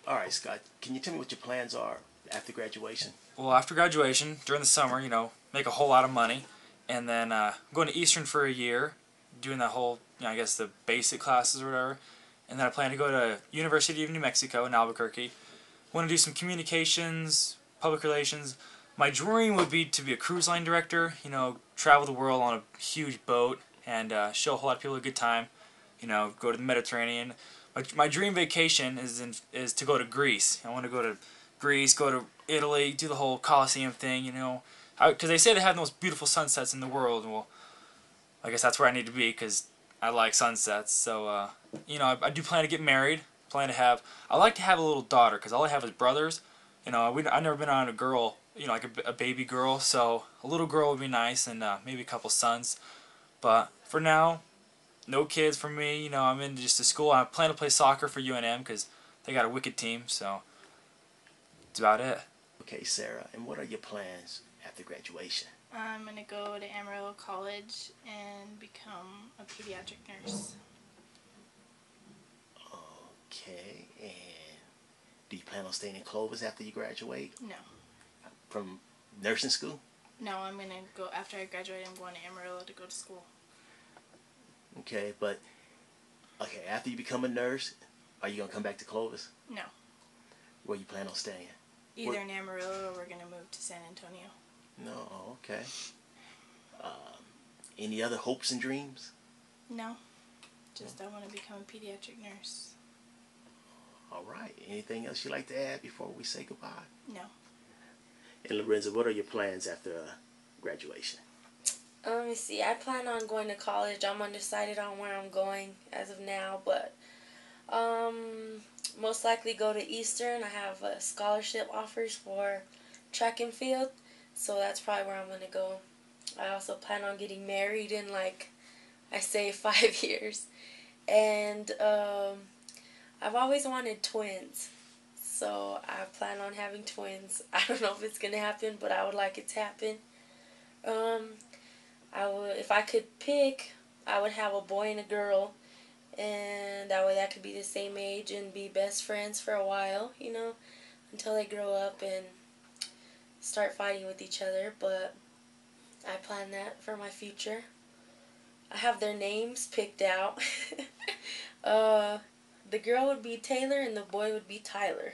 All right, Scott. Can you tell me what your plans are after graduation? Well, after graduation, during the summer, make a whole lot of money, and then going to Eastern for a year, doing that whole, I guess the basic classes or whatever, and then I plan to go to University of New Mexico in Albuquerque. Want to do some communications, public relations. My dream would be to be a cruise line director. Travel the world on a huge boat and show a whole lot of people a good time. Go to the Mediterranean. My dream vacation is to go to Greece. I want to go to Greece, go to Italy, do the whole Colosseum thing. Because they say they have the most beautiful sunsets in the world. Well, I guess that's where I need to be because I like sunsets. So I do plan to get married. I like to have a little daughter because all I have is brothers. I've never been on a girl. Like a baby girl. So a little girl would be nice, and maybe a couple sons. But for now, no kids for me. I'm into just a school. I plan to play soccer for UNM because they got a wicked team. So that's about it. Okay, Sarah. And what are your plans after graduation? I'm going to go to Amarillo College and become a pediatric nurse. Okay, and do you plan on staying in Clovis after you graduate? No. From nursing school? No, I'm going to go, after I graduate, I'm going to Amarillo to go to school. Okay, after you become a nurse, are you going to come back to Clovis? No. Where you plan on staying? Either in Amarillo or we're going to move to San Antonio. No, okay. Any other hopes and dreams? No. Just I want to become a pediatric nurse. All right. Anything else you'd like to add before we say goodbye? No. And Lorenzo, what are your plans after graduation? Let me see. I plan on going to college. I'm undecided on where I'm going as of now, but most likely go to Eastern. I have scholarship offers for track and field, so that's probably where I'm going to go. I also plan on getting married in, I say 5 years. And I've always wanted twins, so I plan on having twins. I don't know if it's going to happen, but I would like it to happen. If I could pick, I would have a boy and a girl, and that way that could be the same age and be best friends for a while, until they grow up and start fighting with each other. But I plan that for my future. I have their names picked out. The girl would be Taylor and the boy would be Tyler.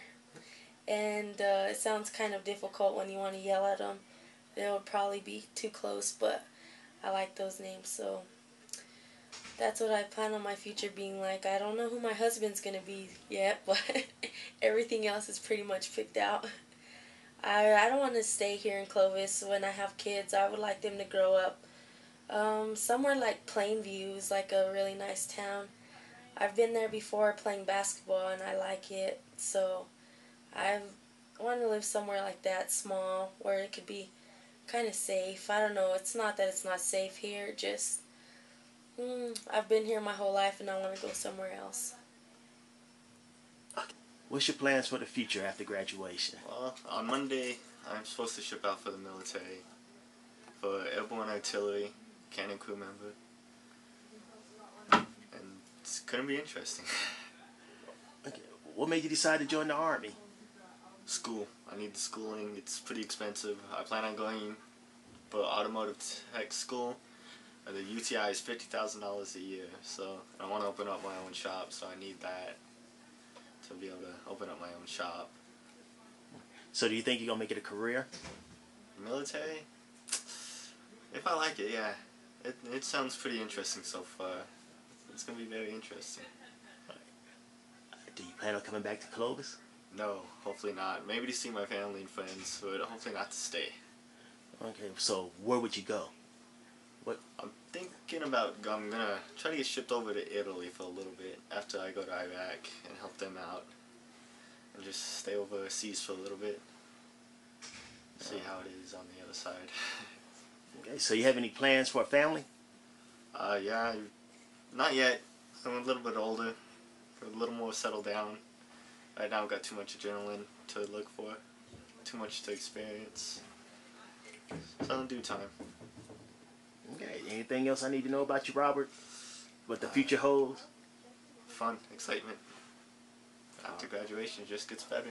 And it sounds kind of difficult when you want to yell at them. They would probably be too close, but I like those names, so that's what I plan on my future being like. I don't know who my husband's going to be yet, but everything else is pretty much picked out. I don't want to stay here in Clovis when I have kids. I would like them to grow up somewhere like Plainview is like a really nice town. I've been there before playing basketball and I like it, so I want to live somewhere like that, small, where it could be kind of safe. I don't know, it's not that it's not safe here, just I've been here my whole life and I want to go somewhere else. What's your plans for the future after graduation? Well, on Monday I'm supposed to ship out for the military for airborne artillery, cannon crew member, and it's gonna be interesting. Okay. What made you decide to join the Army? School. I need the schooling. It's pretty expensive. I plan on going for automotive tech school. The UTI is $50,000 a year, so I want to open up my own shop, so I need that to be able to open up my own shop. So do you think you're going to make it a career? Military? If I like it, yeah. It sounds pretty interesting so far. It's going to be very interesting. Do you plan on coming back to Clovis? No, hopefully not. Maybe to see my family and friends, but hopefully not to stay. Okay, so where would you go? What? I'm thinking about, I'm going to try to get shipped over to Italy for a little bit after I go to Iraq and help them out. And just stay overseas for a little bit. See how it is on the other side. Okay, so you have any plans for a family? Yeah, not yet. I'm a little bit older, a little more settled down. Right now I've got too much adrenaline to look for, too much to experience. So in due time. Okay, anything else I need to know about you, Robert? What the future holds? Fun, excitement. After graduation, it just gets better.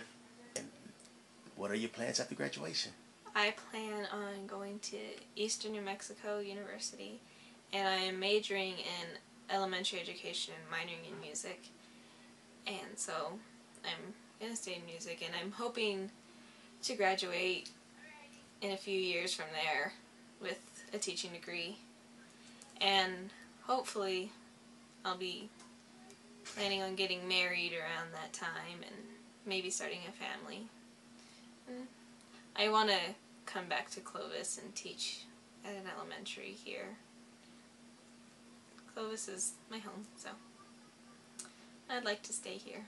What are your plans after graduation? I plan on going to Eastern New Mexico University, and I am majoring in elementary education and minoring in music. And so I'm going to stay in music, and I'm hoping to graduate in a few years from there with a teaching degree. And hopefully I'll be planning on getting married around that time and maybe starting a family. I want to come back to Clovis and teach at an elementary here. Clovis is my home, so I'd like to stay here.